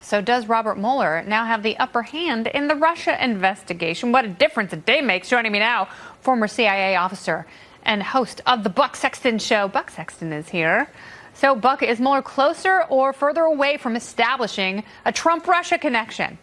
So does Robert Mueller now have the upper hand in the Russia investigation? What a difference a day makes. Joining me now, former CIA officer and host of the Buck Sexton Show. Buck Sexton is here. So, Buck, is Mueller closer or further away from establishing a Trump-Russia connection?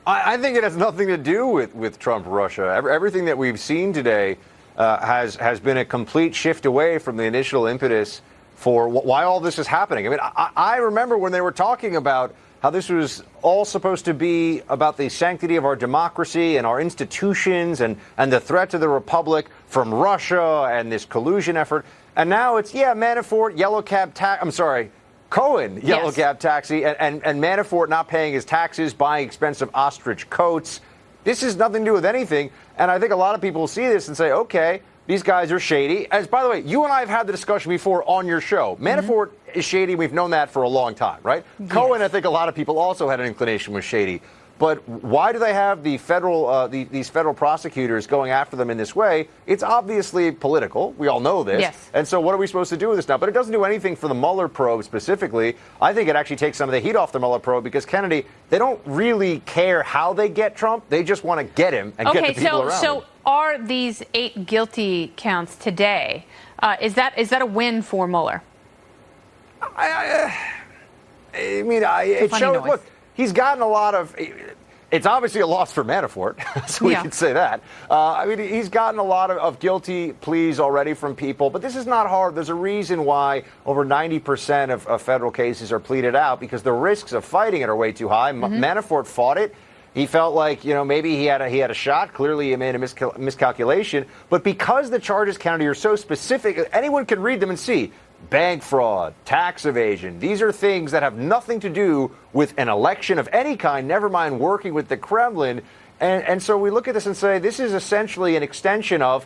I think it has nothing to do with Trump-Russia. Everything that we've seen today has been a complete shift away from the initial impetus for why all this is happening. I mean, I remember when they were talking about how this was all supposed to be about the sanctity of our democracy and our institutions and the threat to the republic from Russia and this collusion effort. And now it's, Manafort, yellow cab Cohen, yellow cab taxi, and Manafort not paying his taxes, buying expensive ostrich coats. This has nothing to do with anything. And I think a lot of people see this and say, okay, these guys are shady. As, by the way, you and I have had the discussion before on your show. Manafort is shady. We've known that for a long time, right? Yes. Cohen, I think a lot of people also had an inclination was shady. But why do they have the federal these federal prosecutors going after them in this way? It's obviously political. We all know this. Yes. And so what are we supposed to do with this now? But it doesn't do anything for the Mueller probe specifically. I think it actually takes some of the heat off the Mueller probe because, Kennedy, they don't really care how they get Trump. They just want to get him and get the people around him. So are these 8 guilty counts today, is that a win for Mueller? It shows, look, he's gotten a lot of, it's obviously a loss for Manafort, so we can say that. He's gotten a lot of guilty pleas already from people, but this is not hard. There's a reason why over 90% of federal cases are pleaded out because the risks of fighting it are way too high. Manafort fought it. He felt like, maybe he had a shot. Clearly, he made a miscalculation. But because the charges, Kennedy, are so specific, anyone can read them and see bank fraud, tax evasion. These are things that have nothing to do with an election of any kind, never mind working with the Kremlin. And so we look at this and say, this is essentially an extension of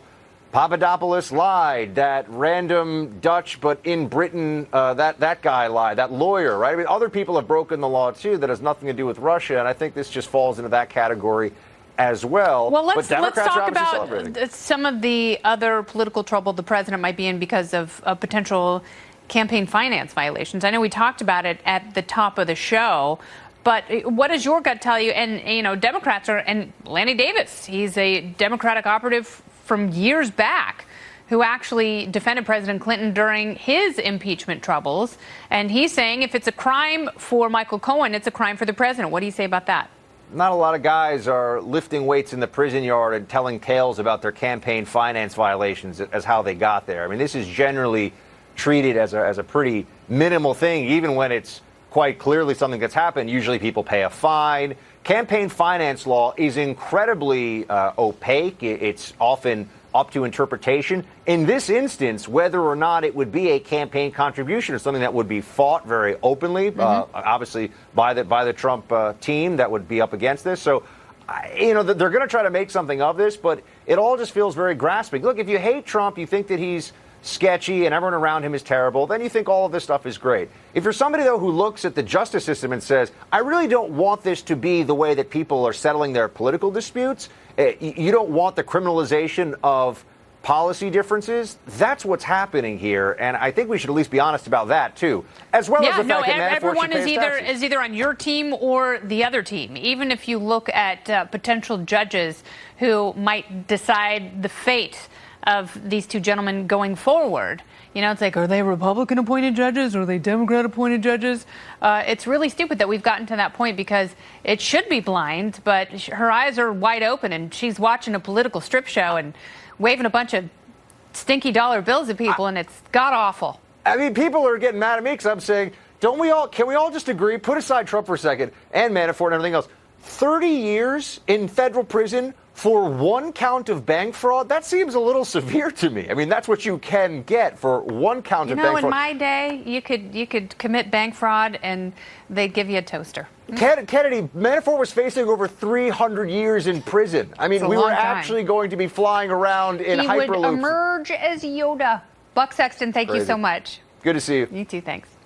Papadopoulos lied, that random Dutch, but in Britain, that guy lied, that lawyer, right? I mean, other people have broken the law, too, that has nothing to do with Russia, and I think this just falls into that category as well. Well, let's talk about some of the other political trouble the president might be in because of potential campaign finance violations. I know we talked about it at the top of the show, but what does your gut tell you? And, Democrats and Lanny Davis, he's a Democratic operative from years back who actually defended President Clinton during his impeachment troubles. And he's saying if it's a crime for Michael Cohen, it's a crime for the president. What do you say about that? Not a lot of guys are lifting weights in the prison yard and telling tales about their campaign finance violations as how they got there. I mean, this is generally treated as a pretty minimal thing, even when it's quite clearly something that's happened. Usually people pay a fine. Campaign finance law is incredibly opaque. It's often up to interpretation. In this instance, whether or not it would be a campaign contribution or something that would be fought very openly, obviously by the Trump team that would be up against this. So, they're going to try to make something of this, but it all just feels very grasping. Look, if you hate Trump, you think that he's sketchy and everyone around him is terrible, then you think all of this stuff is great. If you're somebody, though, who looks at the justice system and says, I really don't want this to be the way that people are settling their political disputes, you don't want the criminalization of policy differences, that's what's happening here. And I think we should at least be honest about that, too. As well as the fact that Manafort everyone should pay is either on your team or the other team. Even if you look at potential judges who might decide the fate of these two gentlemen going forward. It's like, are they Republican-appointed judges? Or are they Democrat-appointed judges? It's really stupid that we've gotten to that point because it should be blind, but her eyes are wide open, and she's watching a political strip show and waving a bunch of stinky dollar bills at people, and it's god-awful. I mean, people are getting mad at me because I'm saying, can we all just agree, put aside Trump for a second, and Manafort and everything else, 30 years in federal prison for one count of bank fraud? That seems a little severe to me. I mean, that's what you can get for one count of bank fraud. In my day, you could commit bank fraud and they'd give you a toaster. Kennedy, Manafort was facing over 300 years in prison. I mean, we were actually going to be flying around in Hyperloop. He would emerge as Yoda. Buck Sexton, thank you so much. Good to see you. You too, thanks.